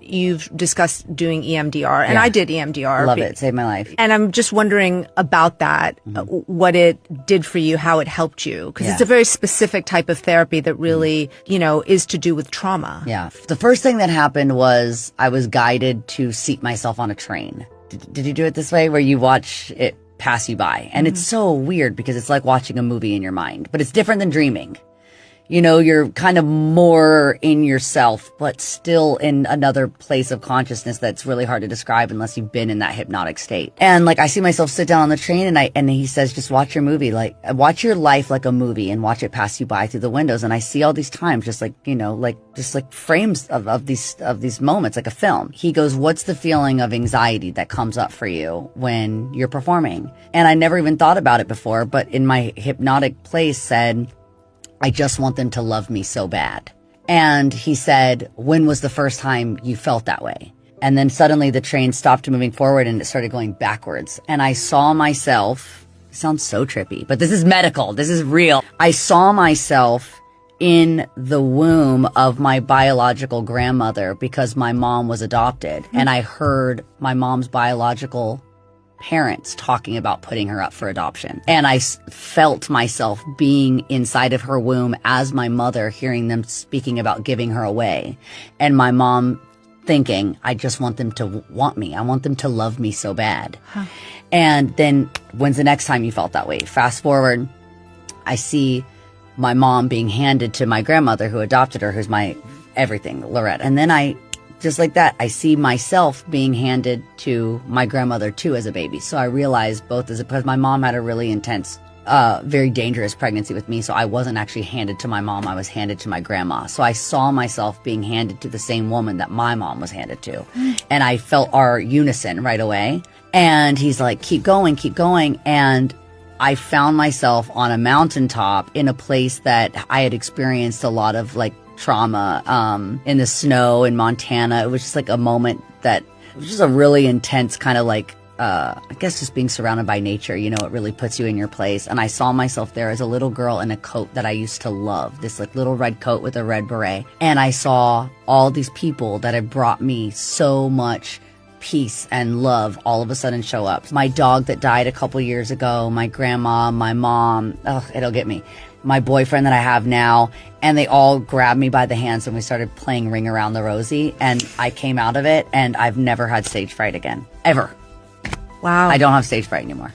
you've discussed doing EMDR, and I did EMDR. Love it. Saved my life. And I'm just wondering about that, what it did for you, how it helped you. Because it's a very specific type of therapy that really, you know, is to do with trauma. Yeah. The first thing that happened was I was guided to seat myself on a train. Did you do it this way where you watch it pass you by? And it's so weird because it's like watching a movie in your mind, but it's different than dreaming. You know, you're kind of more in yourself, but still in another place of consciousness that's really hard to describe unless you've been in that hypnotic state. And like, I see myself sit down on the train and he says, just watch your movie, like watch your life like a movie and watch it pass you by through the windows. And I see all these times, just like, you know, like, just like frames of these moments, like a film. He goes, what's the feeling of anxiety that comes up for you when you're performing? And I never even thought about it before, but in my hypnotic place said, I just want them to love me so bad. And he said, when was the first time you felt that way? And then suddenly the train stopped moving forward and it started going backwards. And I saw myself, it sounds so trippy, but this is medical. This is real. I saw myself in the womb of my biological grandmother because my mom was adopted. And I heard my mom's biological parents talking about putting her up for adoption. And I felt myself being inside of her womb as my mother, hearing them speaking about giving her away. And my mom thinking, I just want them to want me. I want them to love me so bad. And then when's the next time you felt that way? Fast forward, I see my mom being handed to my grandmother who adopted her, who's my everything, Loretta. And then just like that, I see myself being handed to my grandmother too as a baby. So I realized because my mom had a really intense, very dangerous pregnancy with me. So I wasn't actually handed to my mom. I was handed to my grandma. So I saw myself being handed to the same woman that my mom was handed to. And I felt our unison right away. And he's like, keep going, keep going. And I found myself on a mountaintop in a place that I had experienced a lot of like trauma in the snow in Montana. It was just like a moment that was just a really intense kind of like I guess just being surrounded by nature, you know, it really puts you in your place. And I saw myself there as a little girl in a coat that I used to love, this like little red coat with a red beret. And I saw all these people that had brought me so much peace and love all of a sudden show up. My dog that died a couple years ago, my grandma, my mom, it'll get me, my boyfriend that I have now, and they all grabbed me by the hands and we started playing Ring Around the Rosie, and I came out of it and I've never had stage fright again. Ever. Wow. I don't have stage fright anymore.